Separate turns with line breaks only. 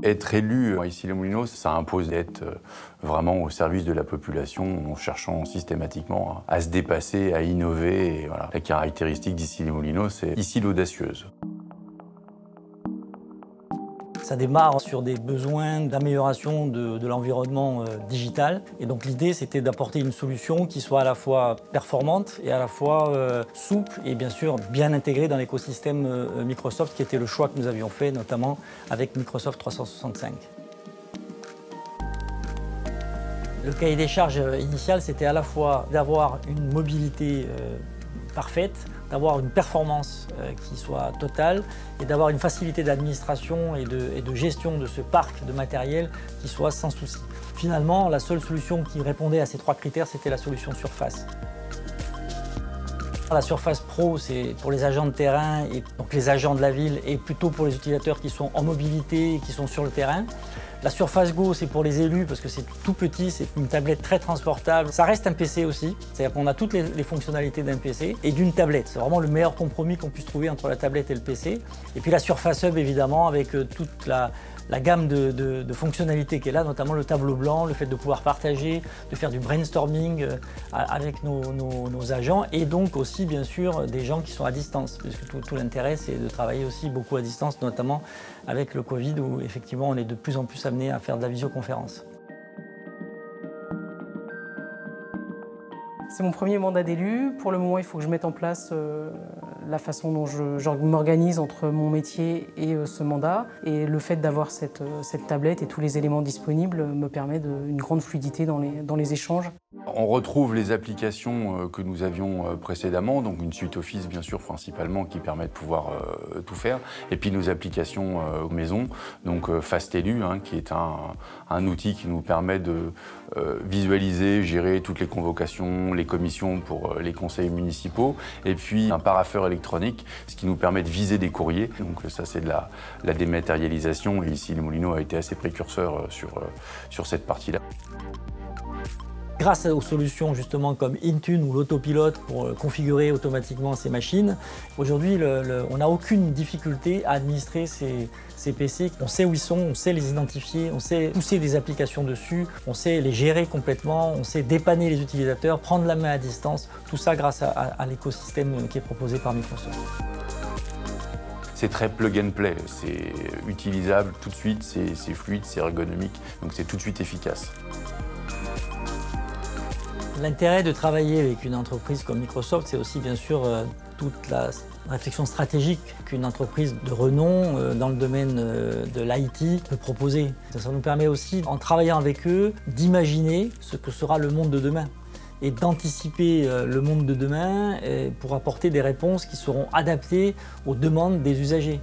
Être élu à Issy-les-Moulineaux, ça impose d'être vraiment au service de la population en cherchant systématiquement à se dépasser, à innover. Et voilà. La caractéristique d'Issy-les-Moulineaux, c'est ici l'audacieuse.
Ça démarre sur des besoins d'amélioration de l'environnement digital. Et donc l'idée, c'était d'apporter une solution qui soit à la fois performante et à la fois souple et bien sûr bien intégrée dans l'écosystème Microsoft, qui était le choix que nous avions fait, notamment avec Microsoft 365. Le cahier des charges initial, c'était à la fois d'avoir une mobilité parfaite, d'avoir une performance qui soit totale et d'avoir une facilité d'administration et de gestion de ce parc de matériel qui soit sans souci. Finalement, la seule solution qui répondait à ces trois critères, c'était la solution Surface. La Surface Pro, c'est pour les agents de terrain et donc les agents de la ville et plutôt pour les utilisateurs qui sont en mobilité et qui sont sur le terrain. La Surface Go, c'est pour les élus parce que c'est tout petit, c'est une tablette très transportable. Ça reste un PC aussi, c'est-à-dire qu'on a toutes les fonctionnalités d'un PC et d'une tablette. C'est vraiment le meilleur compromis qu'on puisse trouver entre la tablette et le PC. Et puis la Surface Hub, évidemment, avec toute la gamme de fonctionnalités qui est là, notamment le tableau blanc, le fait de pouvoir partager, de faire du brainstorming avec nos agents et donc aussi bien sûr des gens qui sont à distance, puisque tout l'intérêt c'est de travailler aussi beaucoup à distance, notamment avec le Covid où effectivement on est de plus en plus amené à faire de la visioconférence.
C'est mon premier mandat d'élu. Pour le moment, il faut que je mette en place la façon dont je m'organise entre mon métier et ce mandat. Et le fait d'avoir cette tablette et tous les éléments disponibles me permet une grande fluidité dans les échanges.
On retrouve les applications que nous avions précédemment, donc une suite Office bien sûr principalement qui permet de pouvoir tout faire, et puis nos applications maison, donc FastElu qui est un outil qui nous permet de visualiser, gérer toutes les convocations, les commissions pour les conseils municipaux, et puis un parapheur électronique, ce qui nous permet de viser des courriers. Donc ça c'est de la dématérialisation, et ici les Moulineaux a été assez précurseur sur cette partie-là.
Grâce aux solutions justement comme Intune ou l'autopilote pour configurer automatiquement ces machines, aujourd'hui on n'a aucune difficulté à administrer ces PC. On sait où ils sont, on sait les identifier, on sait pousser des applications dessus, on sait les gérer complètement, on sait dépanner les utilisateurs, prendre la main à distance, tout ça grâce à l'écosystème qui est proposé par Microsoft.
C'est très plug and play, c'est utilisable tout de suite, c'est fluide, c'est ergonomique, donc c'est tout de suite efficace.
L'intérêt de travailler avec une entreprise comme Microsoft, c'est aussi bien sûr toute la réflexion stratégique qu'une entreprise de renom dans le domaine de l'IT peut proposer. Ça nous permet aussi, en travaillant avec eux, d'imaginer ce que sera le monde de demain et d'anticiper le monde de demain pour apporter des réponses qui seront adaptées aux demandes des usagers.